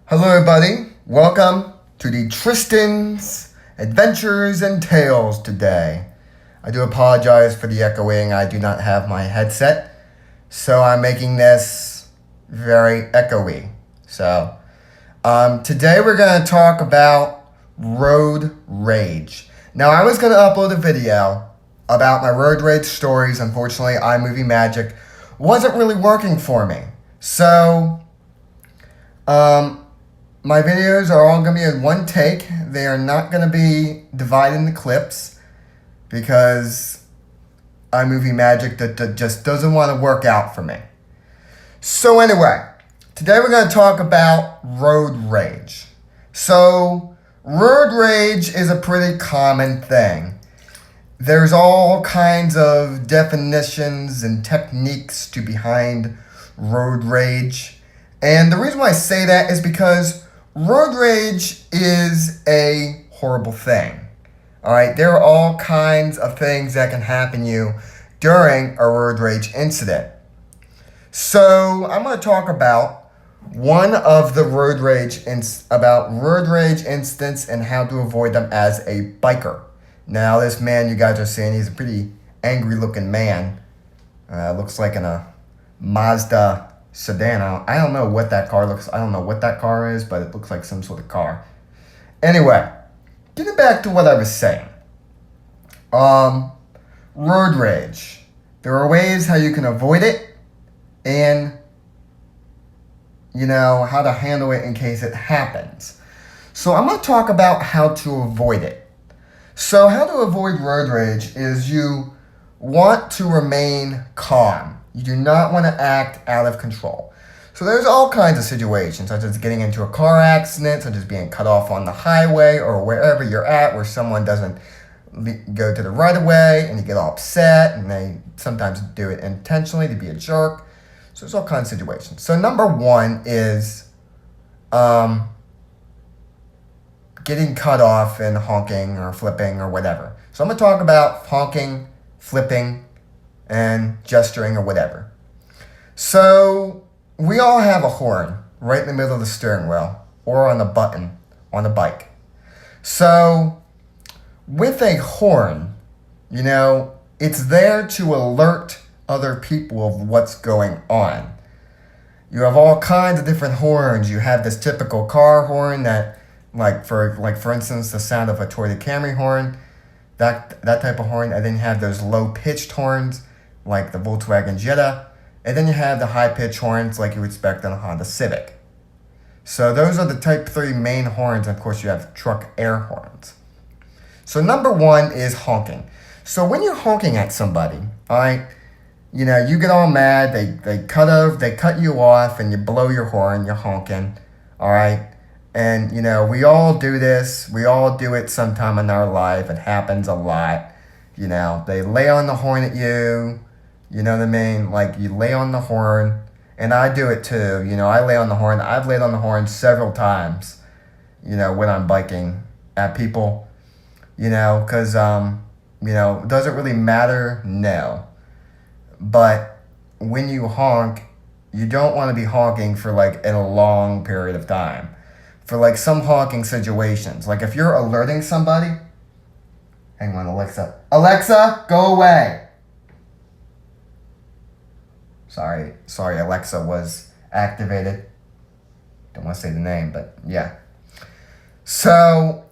Hello, everybody. Welcome to the Tristan's Adventures and Tales today. I do apologize for the echoing. I do not have my headset, so I'm making this very echoey. Today we're going to talk about road rage. Now, I was going to upload a video about my road rage stories. Unfortunately, iMovie Magic wasn't really working for me. My videos are all going to be in one take. They are not going to be divided into clips because iMovie Magic that just doesn't want to work out for me. So anyway, today we're going to talk about road rage. So road rage is a pretty common thing. There's all kinds of definitions and techniques to behind road rage. And the reason why I say that is because road rage is a horrible thing. All right, there are all kinds of things that can happen to you during a road rage incident. So I'm going to talk about one of the road rage incidents and how to avoid them as a biker. Now, this man you guys are seeing, he's a pretty angry-looking man. Looks like in a Mazda sedan. I don't know what that car looks. I don't know what that car is, but it looks like some sort of car. Anyway, getting back to what I was saying. Road rage. There are ways how you can avoid it, and how to handle it in case it happens. So I'm going to talk about how to avoid it. So how to avoid road rage is you want to remain calm. You do not want to act out of control. So there's all kinds of situations, such as getting into a car accident, such as being cut off on the highway or wherever you're at where someone doesn't go to the right of way and you get all upset, and they sometimes do it intentionally to be a jerk. So there's all kinds of situations. So number one is getting cut off and honking or flipping or whatever. So I'm going to talk about honking, flipping, and gesturing or whatever. So we all have a horn right in the middle of the steering wheel or on the button on the bike. So with a horn, it's there to alert other people of what's going on. You have all kinds of different horns. You have this typical car horn that, for instance, the sound of a Toyota Camry horn, that type of horn. And then you have those low-pitched horns, like the Volkswagen Jetta, and then you have the high-pitched horns like you would expect on a Honda Civic. So those are the type 3 main horns, and of course you have truck air horns. So number one is honking. So when you're honking at somebody, all right, you get all mad, they cut you off, and you blow your horn, you're honking, all right? And, we all do this. We all do it sometime in our life. It happens a lot. They lay on the horn at you. You know what I mean? Like, you lay on the horn, and I do it too. I lay on the horn. I've laid on the horn several times, when I'm biking at people, because, does it really matter? No. But when you honk, you don't want to be honking for, in a long period of time. For, some honking situations. Like, if you're alerting somebody, hang on, Alexa. Alexa, go away. Sorry, Alexa was activated. Don't want to say the name, but yeah. So,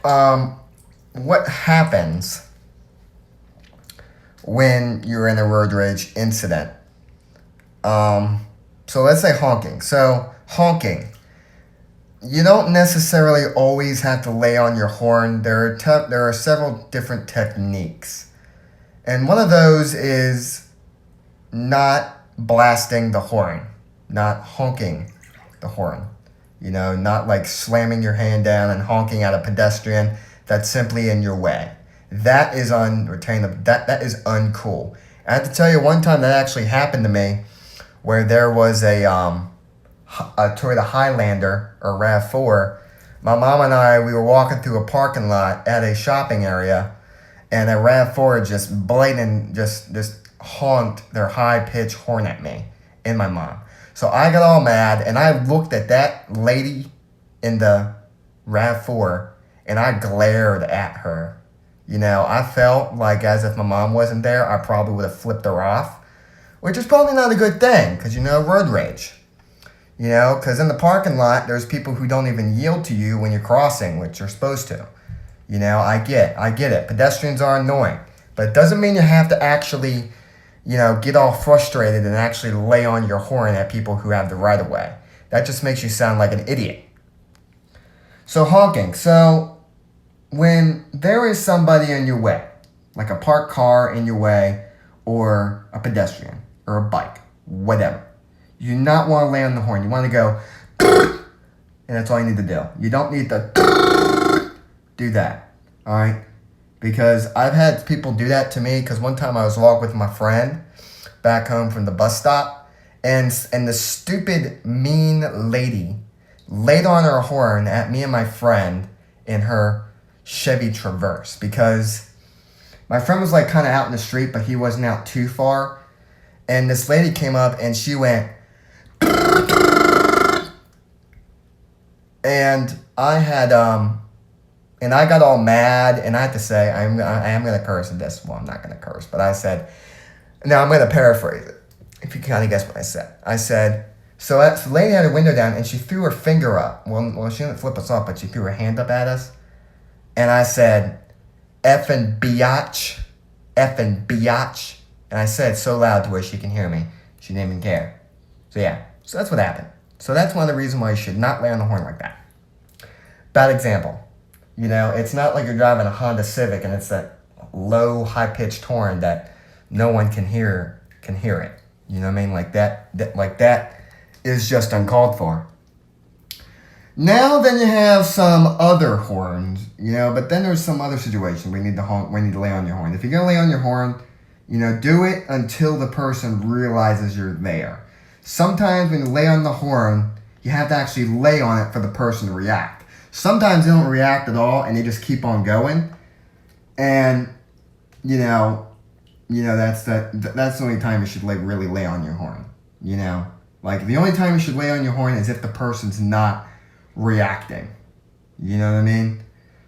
what happens when you're in a road rage incident? So let's say honking. So, honking. You don't necessarily always have to lay on your horn. There are several different techniques. And one of those is not blasting the horn, not honking the horn. Not slamming your hand down and honking at a pedestrian that's simply in your way. That is that is uncool. I have to tell you, one time that actually happened to me, where there was a Toyota Highlander or RAV4. My mom and I, we were walking through a parking lot at a shopping area, and a RAV4 just honked their high-pitched horn at me and my mom. So I got all mad, and I looked at that lady in the RAV4, and I glared at her. I felt like as if my mom wasn't there, I probably would have flipped her off, which is probably not a good thing, because, road rage. Because in the parking lot, there's people who don't even yield to you when you're crossing, which you're supposed to. I get it. Pedestrians are annoying. But it doesn't mean you have to actually, get all frustrated and actually lay on your horn at people who have the right of way. That just makes you sound like an idiot. So honking. So when there is somebody in your way, like a parked car in your way, or a pedestrian, or a bike, whatever, you do not want to lay on the horn. You want to go, and that's all you need to do. You don't need to do that, all right? Because I've had people do that to me, because one time I was walking with my friend back home from the bus stop, and the stupid, mean lady laid on her horn at me and my friend in her Chevy Traverse, because my friend was like kind of out in the street, but he wasn't out too far, and this lady came up and she went, and I had and I got all mad, and I had to say, I am going to curse in this. Well, I'm not going to curse, but I said, now I'm going to paraphrase it, if you can kind of guess what I said. I said, so the lady had her window down, and she threw her finger up. Well, she didn't flip us off, but she threw her hand up at us. And I said, effing biatch. And I said it so loud to where she can hear me. She didn't even care. So yeah, so that's what happened. So that's one of the reasons why you should not lay on the horn like that. Bad example. It's not like you're driving a Honda Civic and it's that low, high-pitched horn that no one can hear it. You know what I mean? Like that is just uncalled for. Now then you have some other horns, but then there's some other situation where you need to honk, where you need to lay on your horn. If you're going to lay on your horn, do it until the person realizes you're there. Sometimes when you lay on the horn, you have to actually lay on it for the person to react. Sometimes they don't react at all, and they just keep on going. And, that's the only time you should really lay on your horn. Like the only time you should lay on your horn is if the person's not reacting. You know what I mean?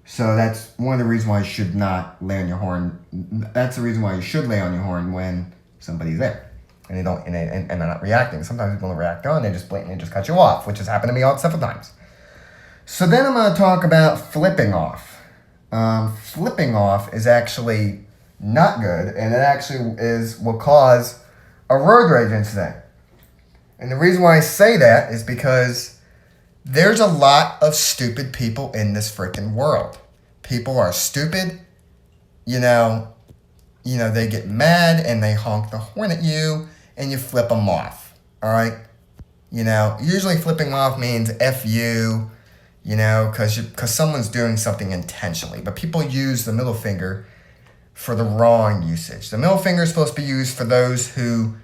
So that's one of the reasons why you should not lay on your horn. That's the reason why you should lay on your horn when somebody's there. And they're not reacting. Sometimes people don't react on, they just blatantly just cut you off, which has happened to me several times. So then I'm going to talk about flipping off. Flipping off is actually not good, and it actually will cause a road rage incident. And the reason why I say that is because there's a lot of stupid people in this freaking world. People are stupid. They get mad and they honk the horn at you and you flip them off. All right? Usually flipping off means F you, because someone's doing something intentionally. But people use the middle finger for the wrong usage. The middle finger is supposed to be used for those who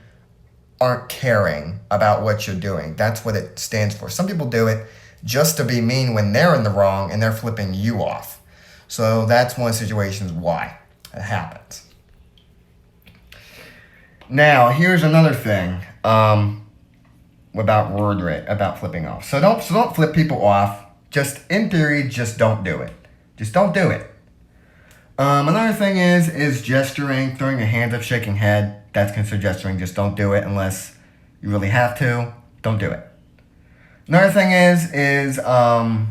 aren't caring about what you're doing. That's what it stands for. Some people do it just to be mean when they're in the wrong and they're flipping you off. So that's one of the situations why it happens. Now, here's another thing about flipping off. So don't flip people off. Just in theory, just don't do it. Just don't do it. Another thing is gesturing, throwing your hands up, shaking head. That's considered gesturing. Just don't do it unless you really have to. Don't do it. Another thing is all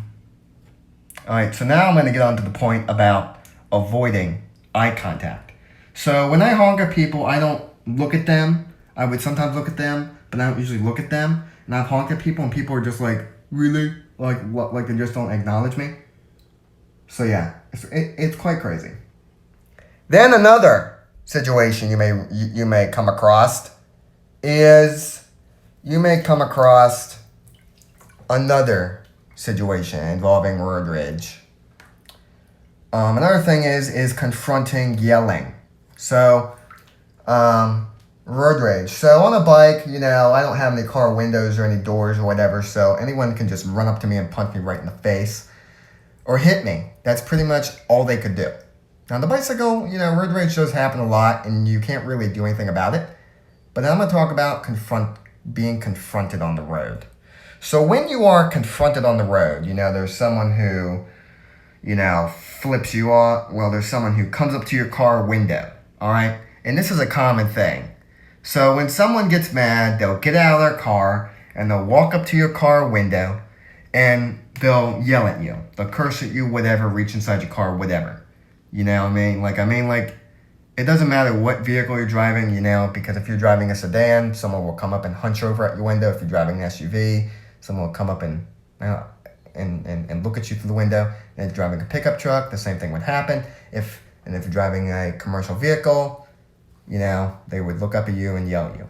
right, so now I'm going to get on to the point about avoiding eye contact. So when I honk at people, I don't look at them. I would sometimes look at them, but I don't usually look at them. And I've honked at people, and people are just like, really? Like they just don't acknowledge me. So yeah, it's quite crazy. Then another situation you may come across is another situation involving road rage. Another thing is confronting yelling. So, road rage. So on a bike, I don't have any car windows or any doors or whatever, so anyone can just run up to me and punch me right in the face or hit me. That's pretty much all they could do. Now, on the bicycle, road rage does happen a lot, and you can't really do anything about it. But I'm going to talk about being confronted on the road. So when you are confronted on the road, there's someone who, flips you off. Well, there's someone who comes up to your car window, all right? And this is a common thing. So when someone gets mad, they'll get out of their car and they'll walk up to your car window and they'll yell at you. They'll curse at you, whatever, reach inside your car, whatever. You know what I mean? Like, it doesn't matter what vehicle you're driving, because if you're driving a sedan, someone will come up and hunch over at your window. If you're driving an SUV, someone will come up and look at you through the window. And if you're driving a pickup truck, the same thing would happen. If you're driving a commercial vehicle, they would look up at you and yell at you.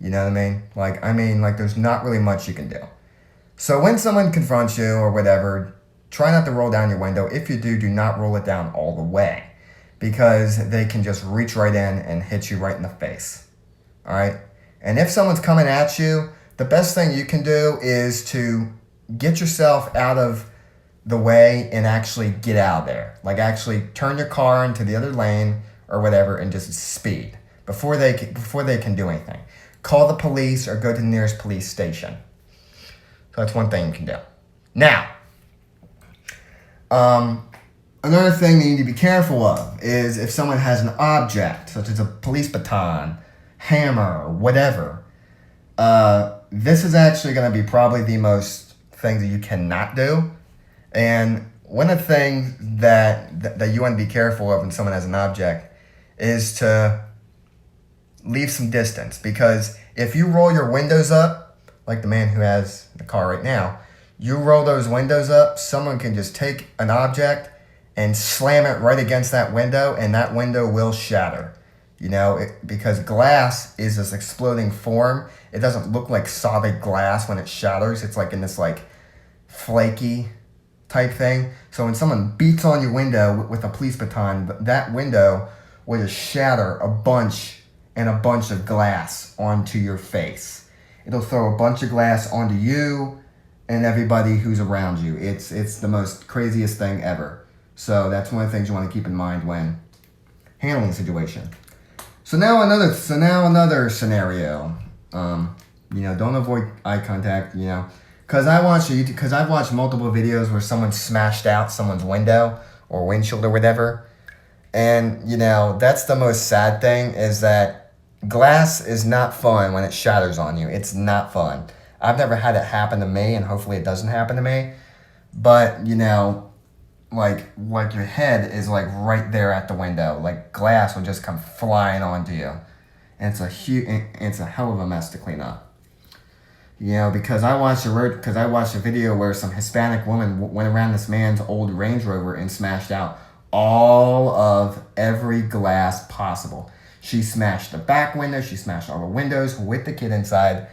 You know what I mean? Like there's not really much you can do. So when someone confronts you or whatever, try not to roll down your window. If you do not roll it down all the way, because they can just reach right in and hit you right in the face. All right? And if someone's coming at you, the best thing you can do is to get yourself out of the way and actually get out of there. Like actually turn your car into the other lane or whatever and just speed before they can do anything. Call the police or go to the nearest police station. So that's one thing you can do. Now, another thing that you need to be careful of is if someone has an object, such as a police baton, hammer, or whatever, this is actually going to be probably the most things that you cannot do. And one of the things that you want to be careful of when someone has an object is to leave some distance. Because if you roll your windows up, like the man who has the car right now, you roll those windows up, someone can just take an object and slam it right against that window, and that window will shatter. Because glass is this exploding form. It doesn't look like solid glass when it shatters. It's like in this like flaky type thing. So when someone beats on your window with a police baton, that window will just shatter a bunch of glass onto your face. It'll throw a bunch of glass onto you and everybody who's around you. It's the most craziest thing ever. So that's one of the things you want to keep in mind when handling the situation. So now another scenario. Don't avoid eye contact. Because I've watched multiple videos where someone smashed out someone's window or windshield or whatever, and that's the most sad thing is that glass is not fun when it shatters on you. It's not fun. I've never had it happen to me, and hopefully it doesn't happen to me. But like your head is like right there at the window. Like glass will just come flying onto you, and it's a hell of a mess to clean up. Because I watched a video where some Hispanic woman went around this man's old Range Rover and smashed out all of every glass possible. She smashed the back window, she smashed all the windows with the kid inside,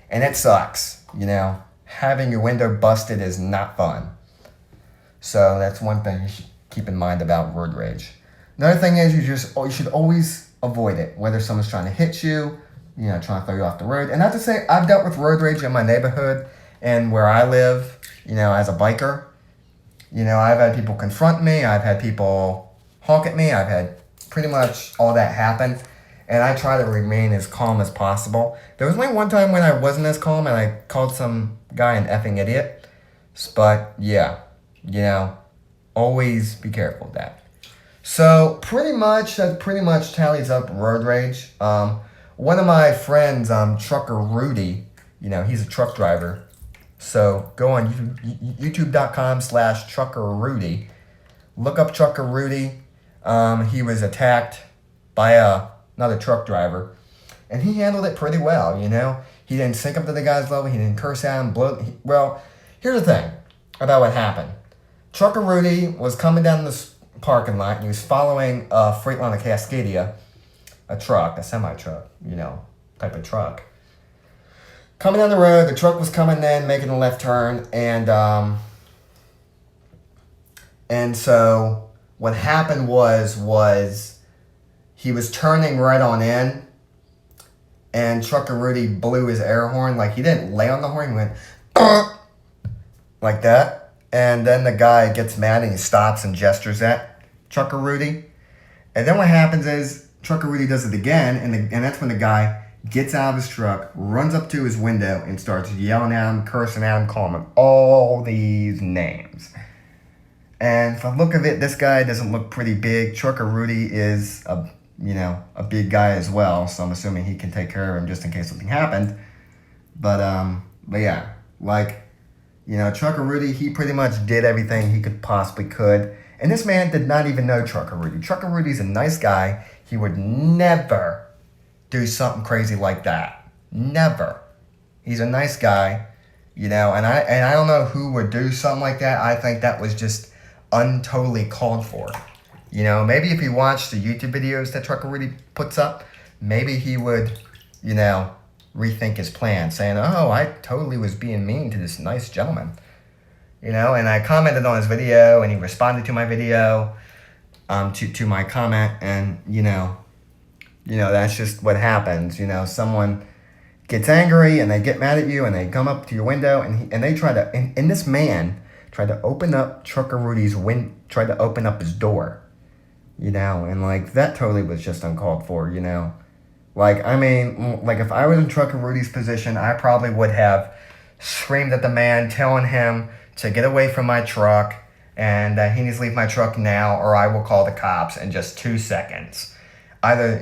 and it sucks. Having your window busted is not fun. So that's one thing you should keep in mind about road rage. Another thing is you should always avoid it, whether someone's trying to hit you, trying to throw you off the road. And not to say I've dealt with road rage in my neighborhood and where I live, as a biker. I've had people confront me, I've had people honk at me, I've had pretty much all that happen. And I try to remain as calm as possible. There was only one time when I wasn't as calm and I called some guy an effing idiot. But yeah, always be careful of that. So that pretty much tallies up road rage. One of my friends, Trucker Rudi, he's a truck driver. So go on youtube.com/truckerrudy. Look up Trucker Rudi. He was attacked by another truck driver, and he handled it pretty well. He didn't sink up to the guy's level. He didn't curse at him. Well, here's the thing about what happened. Trucker Rudi was coming down this parking lot, and he was following a Freightliner Cascadia, a semi-truck, type of truck. Coming down the road, the truck was coming in, making a left turn, and so what happened was he was turning right on in, and Trucker Rudi blew his air horn. Like, he didn't lay on the horn, he went, like that. And then the guy gets mad and he stops and gestures at Trucker Rudi. And then what happens is Trucker Rudi does it again, and that's when the guy gets out of his truck, runs up to his window, and starts yelling at him, cursing at him, calling him all these names. And from the look of it, this guy doesn't look pretty big. Trucker Rudi is a big guy as well, so I'm assuming he can take care of him just in case something happened. But yeah, Trucker Rudi, he pretty much did everything he possibly could. And this man did not even know Trucker Rudi. Trucker Rudi's a nice guy. He would never do something crazy like that. Never. He's a nice guy, and I don't know who would do something like that. I think that was just untotally called for. Maybe if he watched the YouTube videos that Trucker Rudi puts up, maybe he would, rethink his plan, saying, oh, I totally was being mean to this nice gentleman. And I commented on his video, and he responded to my video, to my comment, and, that's just what happens. Someone gets angry, and they get mad at you, and they come up to your window, and they try to, and this man tried to open up Trucker Rudi's tried to open up his door, and, that totally was just uncalled for, if I was in Trucker Rudi's position, I probably would have screamed at the man, telling him to get away from my truck and that he needs to leave my truck now, or I will call the cops in just 2 seconds. Either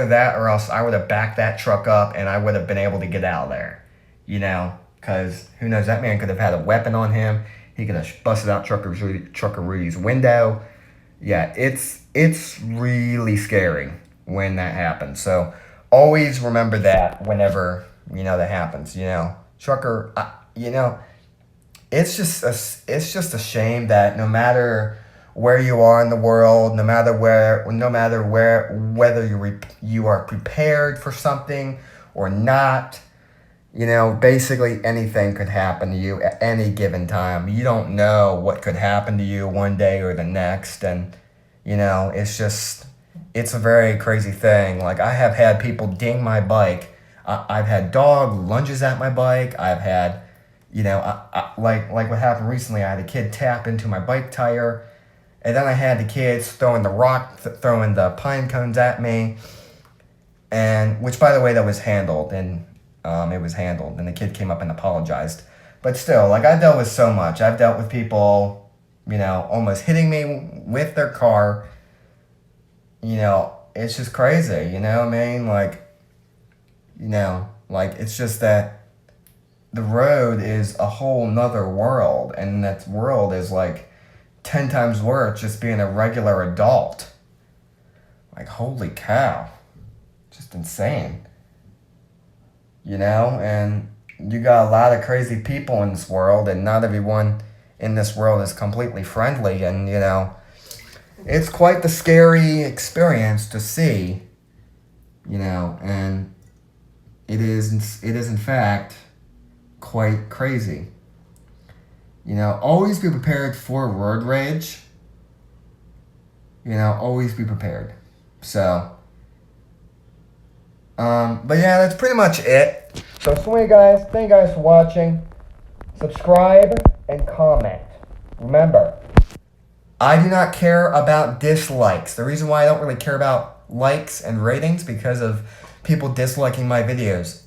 that, or else I would have backed that truck up and I would have been able to get out of there. Because who knows, that man could have had a weapon on him. He could have busted out Trucker Rudi's window. Yeah, it's really scary when that happens. So always remember that whenever, that happens, Trucker, it's just a shame that no matter where you are in the world, no matter whether you are prepared for something or not, basically anything could happen to you at any given time. You don't know what could happen to you one day or the next, and it's a very crazy thing. Like, I have had people ding my bike. I've had dog lunges at my bike. I've had, like what happened recently, I had a kid tap into my bike tire. And then I had the kids throwing the pine cones at me. And, which, by the way, that was handled. And it was handled. And the kid came up and apologized. But still, I've dealt with so much. I've dealt with people, almost hitting me with their car. It's just crazy, it's just that the road is a whole nother world, and that world is 10 times worse just being a regular adult. Holy cow. Just insane. And you got a lot of crazy people in this world, and not everyone in this world is completely friendly, and, it's quite the scary experience to see, and it is in fact quite crazy. Always be prepared for road rage. Always be prepared. So, but yeah, that's pretty much it. So thank you guys for watching. Subscribe and comment. Remember, I do not care about dislikes. The reason why I don't really care about likes and ratings because of people disliking my videos.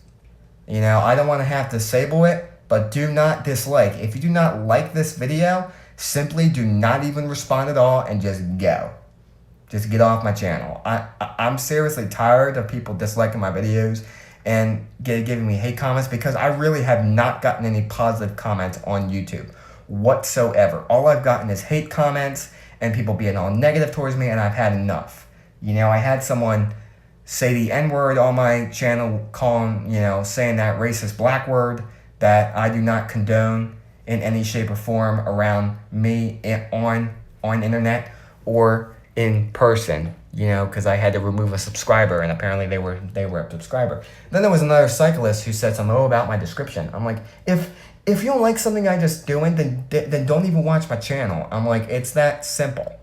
I don't want to have to disable it, but do not dislike. If you do not like this video, simply do not even respond at all and just go. Just get off my channel. I'm seriously tired of people disliking my videos and giving me hate comments because I really have not gotten any positive comments on YouTube whatsoever. All I've gotten is hate comments and people being all negative towards me, and I've had enough. I had someone say the N-word on my channel, saying that racist black word that I do not condone in any shape or form around me on internet or in person, because I had to remove a subscriber, and apparently they were a subscriber. Then there was another cyclist who said something about my description. I'm like, if you don't like something I just doing, then don't even watch my channel. I'm like, it's that simple.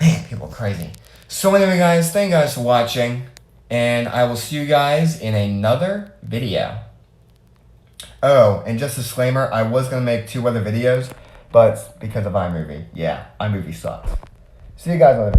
Man, people are crazy. So anyway, guys, thank you guys for watching, and I will see you guys in another video. Oh, and just a disclaimer, I was going to make 2 other videos, but because of iMovie. Yeah, iMovie sucks. See you guys on the video.